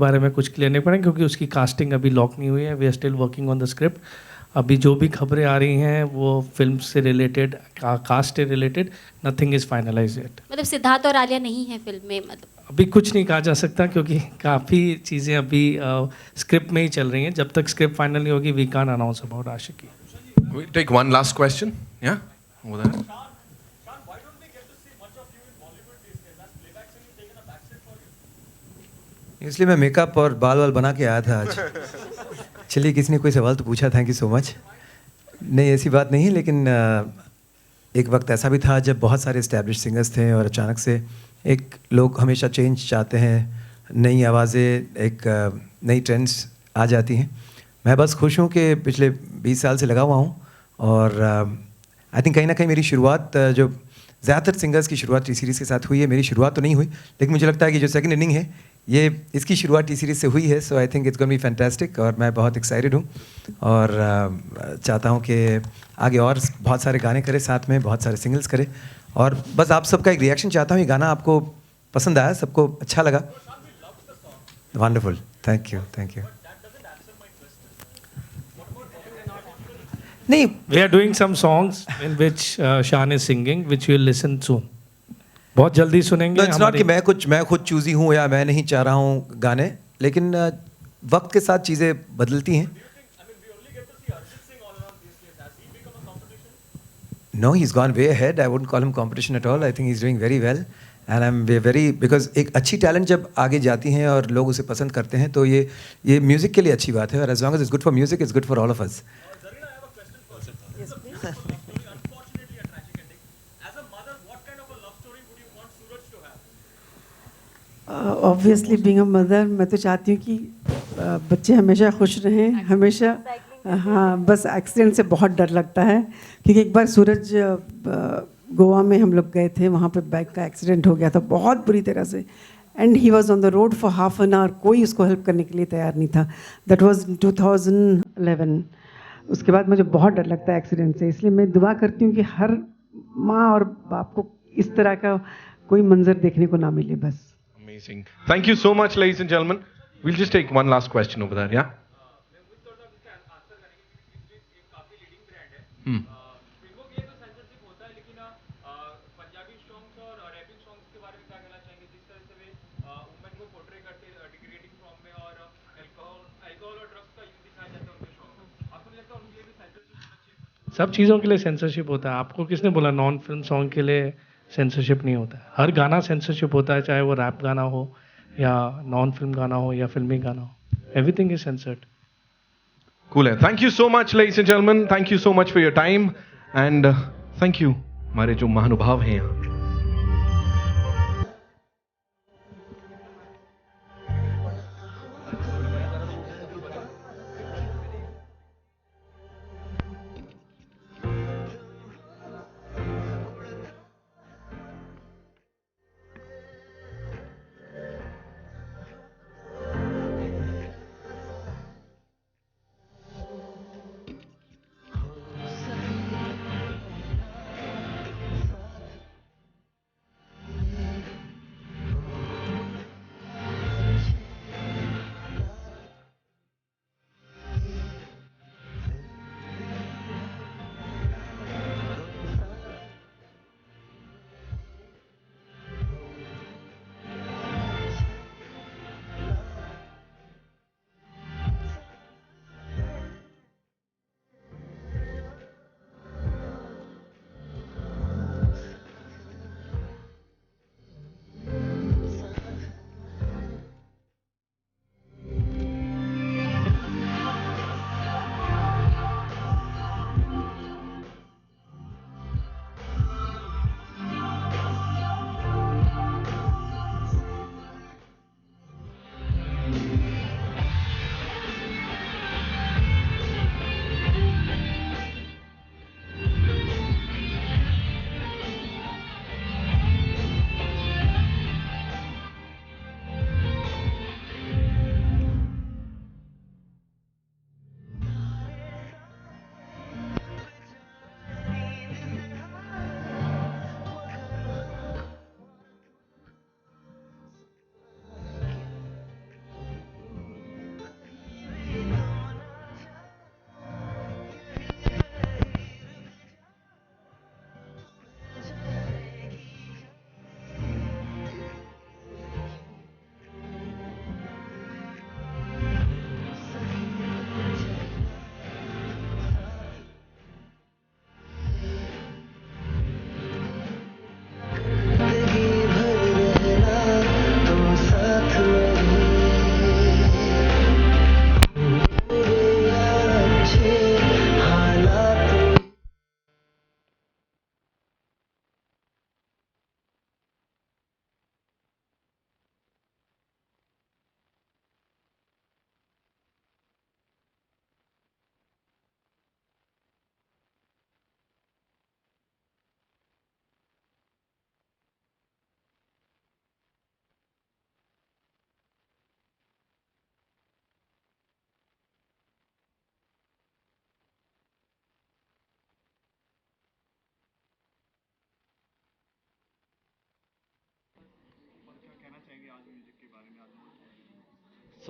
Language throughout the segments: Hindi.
बारे में कुछ क्लियर नहीं पड़ा क्योंकि उसकी कास्टिंग अभी लॉक नहीं हुई है. We are still working on the script. अभी जो भी खबरें आ रही हैं वो फिल्म से रिलेटेड, कास्ट से related, nothing is finalise yet. मतलब सिद्धार्थ और आलिया नहीं है फिल्म में, मतलब अभी कुछ नहीं कहा जा सकता क्योंकि काफ़ी चीज़ें अभी स्क्रिप्ट में ही चल रही हैं. जब तक स्क्रिप्ट फाइनल नहीं होगी we can't announce about Aashiqui. We take one last question. Yeah? Over there. इसलिए मैं मेकअप और बाल वाल बना के आया था आज. चलिए, किसी ने कोई सवाल तो पूछा, थैंक यू सो मच. नहीं, ऐसी बात नहीं है, लेकिन एक वक्त ऐसा भी था जब बहुत सारे इस्टेब्लिश सिंगर्स थे और अचानक से एक लोग हमेशा चेंज चाहते हैं, नई आवाज़ें, एक नई ट्रेंड्स आ जाती हैं. मैं बस खुश हूँ कि पिछले 20 साल से लगा हुआ हूँ और आई थिंक कहीं ना कहीं मेरी शुरुआत जो ज़्यादातर सिंगर्स की शुरुआत टी सीरीज़ के साथ हुई है, मेरी शुरुआत तो नहीं हुई, लेकिन मुझे लगता है कि जो सेकंड इनिंग है ये इसकी शुरुआत टी सीरीज़ से हुई है. So I think it's gonna be fantastic और मैं बहुत एक्साइटेड हूँ और चाहता हूँ कि आगे और बहुत सारे गाने करें, साथ में बहुत सारे सिंगल्स करें. और बस आप सबका एक रिएक्शन चाहता हूँ. ये गाना आपको पसंद आया, सबको अच्छा लगा? Wonderful, thank you, thank you. नहीं, we are doing some songs in which Shaan is singing which you will listen soon. बहुत जल्दी सुनेंगे. इट्स नॉट कि मैं खुद चूजी हूँ या मैं नहीं चाह रहा हूँ गाने, लेकिन वक्त के साथ चीज़ें बदलती हैं. No, he's gone way ahead. I wouldn't call him competition at all. I think he's doing very well. And I'm very because एक अच्छी टैलेंट जब आगे जाती हैं और लोग उसे पसंद करते हैं तो ये म्यूज़िक के लिए अच्छी बात है. और as long as it's good for music, it's good for all of us. Obviously being a mother, मैं तो चाहती हूँ कि बच्चे हमेशा खुश रहें, हमेशा. हाँ, बस एक्सीडेंट से बहुत डर लगता है क्योंकि एक बार सूरज गोवा में हम लोग गए थे, वहाँ पे बाइक का एक्सीडेंट हो गया था बहुत बुरी तरह से. And he was on the road for half an hour. कोई उसको हेल्प करने के लिए तैयार नहीं था. That was 2011. उसके बाद मुझे बहुत डर लगता है एक्सीडेंट से. इसलिए मैं दुआ करती हूँ कि हर माँ और बाप को इस तरह का कोई मंजर देखने को ना मिले. बस. Amazing. Thank you so much, ladies and gentlemen. We'll just take one last question over there. Yeah? सब चीज़ों के लिए सेंसरशिप होता है. आपको किसने बोला नॉन फिल्म सॉन्ग के लिए सेंसरशिप नहीं होता है? हर गाना सेंसरशिप होता है, चाहे वो रैप गाना हो या नॉन फिल्म गाना हो या फिल्मी गाना हो. Everything is censored. Cool. Thank you so much, ladies and gentlemen. Thank you so much for your time. And thank you, हमारे जो महानुभाव हैं यहाँ.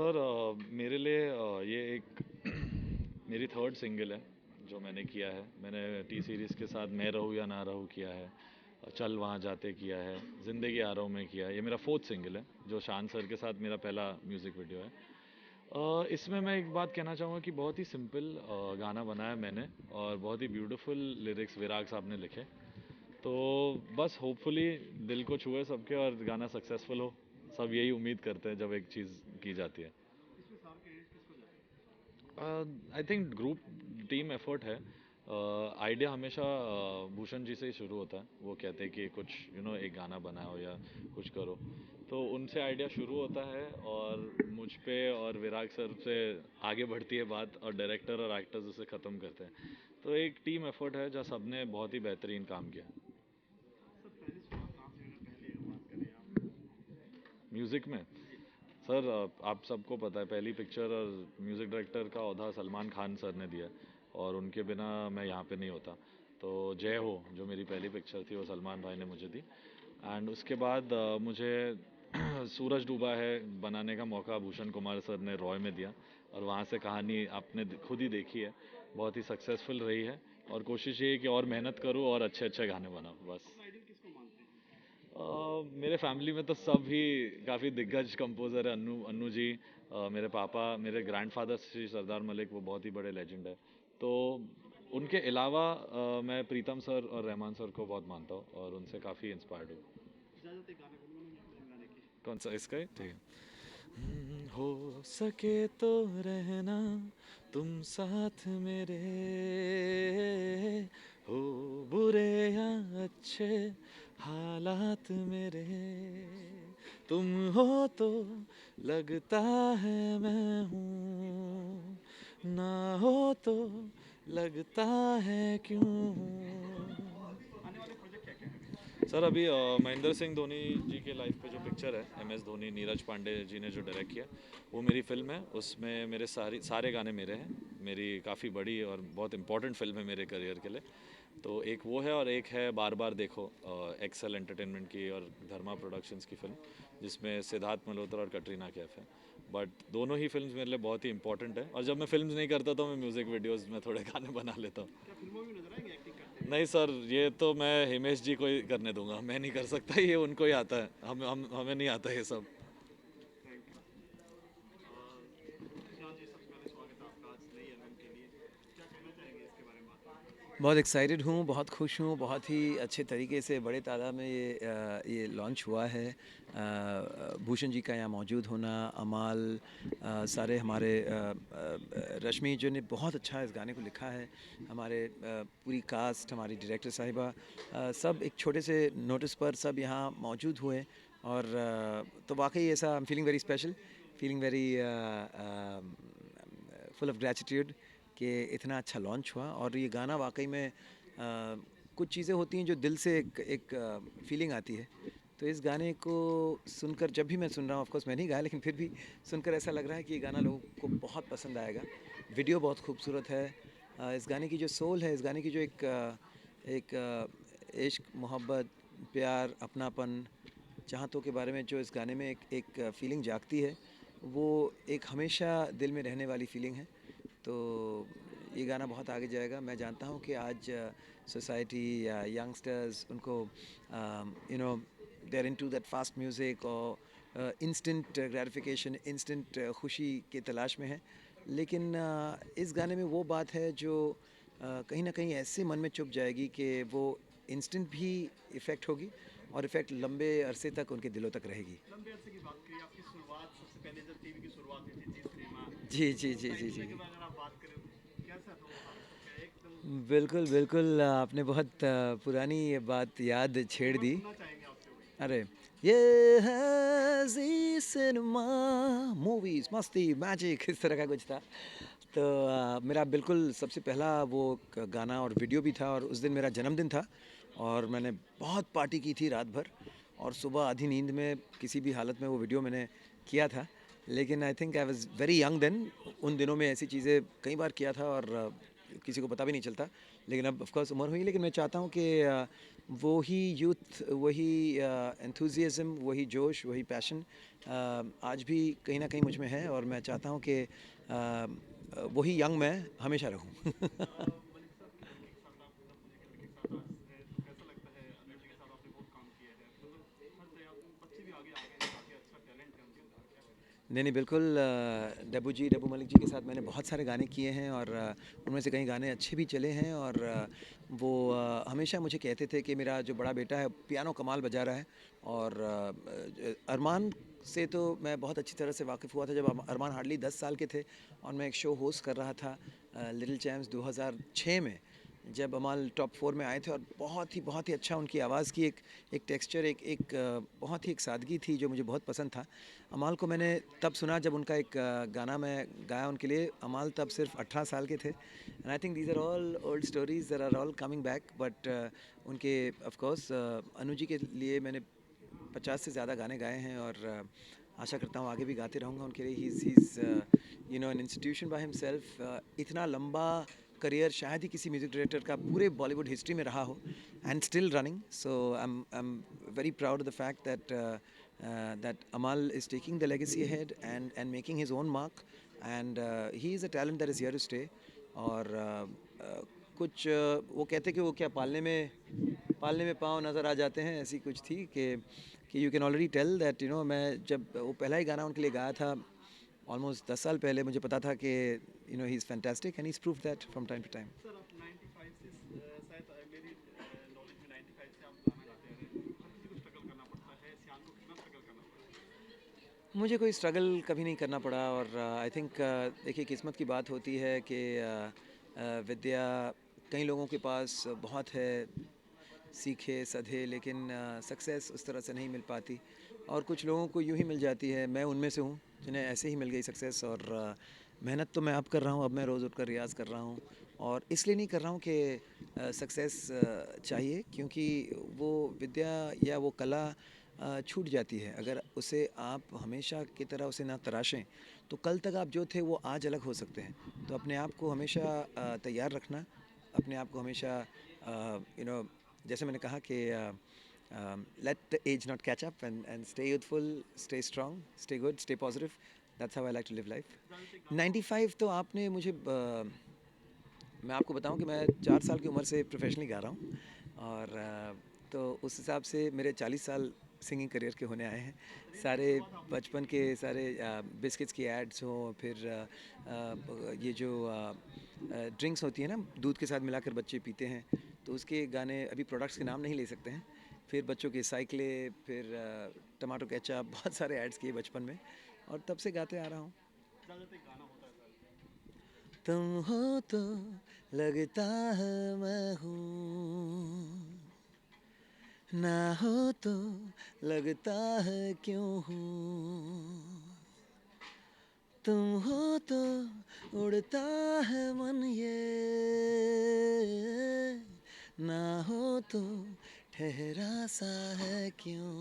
सर मेरे लिए ये एक मेरी थर्ड सिंगल है जो मैंने किया है। मैंने टी सीरीज़ के साथ मैं रहूँ या ना रहूँ किया है, चल वहाँ जाते किया है, ज़िंदगी आ रहा हूँ मैं किया है। ये मेरा फोर्थ सिंगल है जो शान सर के साथ मेरा पहला म्यूज़िक वीडियो है। इसमें मैं एक बात कहना चाहूँगा कि बहुत ही सिंपल गाना बनाया मैंने और बहुत ही ब्यूटीफुल लिरिक्स विराग साहब ने लिखे। तो बस होपफुली दिल को छुए सबके और गाना सक्सेसफुल हो, सब यही उम्मीद करते हैं जब एक चीज़ की जाती है। I think group team effort है। आइडिया हमेशा भूषण जी से ही शुरू होता है। वो कहते हैं कि कुछ एक गाना बनाओ या कुछ करो, तो उनसे आइडिया शुरू होता है और मुझ पे और विराग सर से आगे बढ़ती है बात और डायरेक्टर और एक्टर्स उसे ख़त्म करते हैं। तो एक टीम एफर्ट है जहाँ सबने बहुत ही बेहतरीन काम किया। म्यूज़िक में सर आप सबको पता है पहली पिक्चर और म्यूज़िक डायरेक्टर का ओहदा सलमान खान सर ने दिया और उनके बिना मैं यहाँ पे नहीं होता। तो जय हो जो मेरी पहली पिक्चर थी वो सलमान भाई ने मुझे दी। एंड उसके बाद मुझे सूरज डूबा है बनाने का मौका भूषण कुमार सर ने रॉय में दिया और वहाँ से कहानी आपने खुद ही देखी है, बहुत ही सक्सेसफुल रही है। और कोशिश ये है कि और मेहनत करूँ और अच्छे अच्छे गाने बनाऊँ बस। मेरे फैमिली में तो सब ही काफ़ी दिग्गज कंपोज़र है। अन्नू जी, मेरे पापा, मेरे ग्रैंडफादर श्री सरदार मलिक, वो बहुत ही बड़े लेजेंड है। तो उनके अलावा मैं प्रीतम सर और रहमान सर को बहुत मानता हूँ और उनसे काफ़ी इंस्पायर्ड हूँ। कौन सा इसका है? ठीक है। हो सके तो रहना तुम साथ मेरे, हो बुरे या अच्छे हालात मेरे, तुम हो तो लगता है मैं हूँ, ना हो तो लगता है क्यों हूँ। सर अभी महेंद्र सिंह धोनी जी के लाइफ पे जो पिक्चर है MS धोनी, नीरज पांडे जी ने जो डायरेक्ट किया, वो मेरी फिल्म है। उसमें मेरे सारे गाने मेरे हैं। मेरी काफ़ी बड़ी और बहुत इंपॉर्टेंट फिल्म है मेरे करियर के लिए। तो एक वो है और एक है बार बार देखो, एक्सेल एंटरटेनमेंट की और धर्मा प्रोडक्शंस की फिल्म, जिसमें सिद्धार्थ मल्होत्रा और कटरीना कैफ है। बट दोनों ही फिल्म्स मेरे लिए बहुत ही इंपॉर्टेंट है और जब मैं फिल्म्स नहीं करता तो मैं म्यूज़िक वीडियोस में थोड़े गाने बना लेता हूँ। नहीं सर, ये तो मैं हिमेश जी को ही करने दूंगा, मैं नहीं कर सकता, ये उनको ही आता है। हमें नहीं आता ये सब। बहुत एक्साइटेड हूँ, बहुत खुश हूँ, बहुत ही अच्छे तरीके से बड़े तादाद में ये लॉन्च हुआ है। भूषण जी का यहाँ मौजूद होना, अमाल, सारे हमारे रश्मि जो ने बहुत अच्छा इस गाने को लिखा है, हमारे पूरी कास्ट, हमारी डायरेक्टर साहिबा, सब एक छोटे से नोटिस पर सब यहाँ मौजूद हुए और तो वाकई ऐसा I am feeling very special, feeling very full of gratitude कि इतना अच्छा लॉन्च हुआ। और ये गाना वाकई में कुछ चीज़ें होती हैं जो दिल से एक फीलिंग आती है। तो इस गाने को सुनकर जब भी मैं सुन रहा हूँ, ऑफ कोर्स मैं नहीं गाया, लेकिन फिर भी सुनकर ऐसा लग रहा है कि ये गाना लोगों को बहुत पसंद आएगा। वीडियो बहुत खूबसूरत है। इस गाने की जो सोल है, इस गाने की जो एक इश्क, मोहब्बत, प्यार, अपनापन, चाहतों के बारे में जो इस गाने में एक फीलिंग जागती है, वो एक हमेशा दिल में रहने वाली फीलिंग है। तो ये गाना बहुत आगे जाएगा। मैं जानता हूँ कि आज सोसाइटी या यंगस्टर्स उनको they are into that fast music और इंस्टेंट ग्रेटिफिकेशन, इंस्टेंट खुशी की तलाश में है। लेकिन इस गाने में वो बात है जो कहीं ना कहीं ऐसे मन में चुभ जाएगी कि वो इंस्टेंट भी इफ़ेक्ट होगी और इफ़ेक्ट लंबे अरसे तक उनके दिलों तक रहेगी। लंबे अरसे की बात करिए, आपकी शुरुआत सबसे पहले जब टीवी की शुरुआत हुई थी, जी सिनेमा, जी जी जी जी जी अगर आप बात करें कैसा था वो आपका? एकदम बिल्कुल बिल्कुल, आपने बहुत पुरानी ये बात याद छेड़ दी। सुनना चाहेंगे आपसे वही। अरे ये है जी सिनेमा, मूवीज़, मस्ती, मैजिक, इस तरह का कुछ था। तो मेरा बिल्कुल सबसे पहला वो गाना और वीडियो भी था और उस दिन मेरा जन्मदिन था और मैंने बहुत पार्टी की थी रात भर और सुबह आधी नींद में किसी भी हालत में वो वीडियो मैंने किया था। लेकिन I think I was very young then, उन दिनों में ऐसी चीज़ें कई बार किया था और किसी को पता भी नहीं चलता। लेकिन अब ऑफ कोर्स उम्र हुई, लेकिन मैं चाहता हूँ कि वो ही यूथ, वही एंथुजियाज़म, वही जोश, वही पैशन आज भी कहीं ना कहीं मुझ में है, और मैं चाहता हूँ कि वही यंग मैं हमेशा रहूँ। नहीं, बिल्कुल। डब्बू मलिक जी के साथ मैंने बहुत सारे गाने किए हैं, और उनमें से कई गाने अच्छे भी चले हैं, और वो हमेशा मुझे कहते थे कि मेरा जो बड़ा बेटा है पियानो कमाल बजा रहा है। और अरमान से तो मैं बहुत अच्छी तरह से वाकिफ़ हुआ था जब अरमान हार्डली 10 साल के थे, और मैं एक शो होस्ट कर रहा था लिटिल चैम्प्स 2006 में, जब अमाल टॉप 4 में आए थे। और बहुत ही अच्छा उनकी आवाज़ की एक टेक्सचर, एक बहुत ही एक सादगी थी जो मुझे बहुत पसंद था। अमाल को मैंने तब सुना जब उनका एक गाना मैं गाया उनके लिए। अमाल तब सिर्फ 18 साल के थे, and I think these are all old stories that are all coming back. But उनके ऑफ कोर्स अनु जी के लिए मैंने 50 से ज़्यादा गाने गाए हैं, और आशा करता हूँ आगे भी गाते रहूँगा उनके लिए। He is you know an institution by himself. इतना लंबा करियर शायद ही किसी म्यूज़िक डायरेक्टर का पूरे बॉलीवुड हिस्ट्री में रहा हो, and still running. So I am very proud of the fact that Amal is taking the legacy ahead and making his own mark, and he is a talent that is here to stay. और कुछ वो कहते कि वो क्या पालने में पाँव नज़र आ जाते हैं, ऐसी कुछ थी कि you can already tell that, you know, मैं जब वो पहला ही गाना उनके लिए गाया था ऑलमोस्ट 10 साल पहले, मुझे पता था कि you know he is fantastic, and he is prove that from time to time. Sir आप 95 से शायद मेरी नॉलेज में 95 से आप गाना गाते हैं, हर किसी को स्ट्रगल करना पड़ता है, सियान को कितना स्ट्रगल करना पड़ता है? मुझे कोई स्ट्रगल कभी नहीं करना पड़ा, और आई थिंक देखिए किस्मत की बात होती है कि विद्या कई लोगों के पास बहुत है, सीखे सधे, लेकिन सक्सेस उस तरह से नहीं मिल पाती, और कुछ लोगों को यूं ही मिल जाती है। मैं उनमें से हूँ जिन्हें ऐसे ही मिल गई सक्सेस, और मेहनत तो मैं अब कर रहा हूँ, अब मैं रोज़ उठकर रियाज़ कर रहा हूँ, और इसलिए नहीं कर रहा हूँ कि सक्सेस चाहिए, क्योंकि वो विद्या या वो कला छूट जाती है अगर उसे आप हमेशा की तरह उसे ना तराशें, तो कल तक आप जो थे वो आज अलग हो सकते हैं। तो अपने आप को हमेशा तैयार रखना, अपने आप को हमेशा यू नो, जैसे मैंने कहा कि let the age not catch up, and stay youthful, stay strong, stay good, stay positive. That's how I like to live life. 95 तो आपने मुझे मैं आपको बताऊं कि मैं 4 साल की उम्र से प्रोफेशनली गा रहा हूं, और तो उस हिसाब से मेरे 40 साल सिंगिंग करियर के होने आए हैं। सारे बचपन के सारे बिस्किट्स की एड्स हों, फिर ये जो ड्रिंक्स होती है ना दूध के साथ मिलाकर बच्चे पीते हैं, तो उसके गाने, अभी प्रोडक्ट्स के नाम नहीं ले सकते हैं, फिर बच्चों के साइकिलें, फिर टमाटो केचप, बहुत सारे एड्स किए बचपन में, और तब से गाते आ रहा हूँ। तुम हो तो लगता है मैं हूँ, ना हो तो लगता है क्यों हूँ, तुम हो तो उड़ता है मन ये, ना हो तो ठहरा सा है क्यों।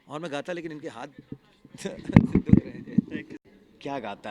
और मैं गाता, लेकिन इनके हाथ दुख रहे हैं। क्या गाता है।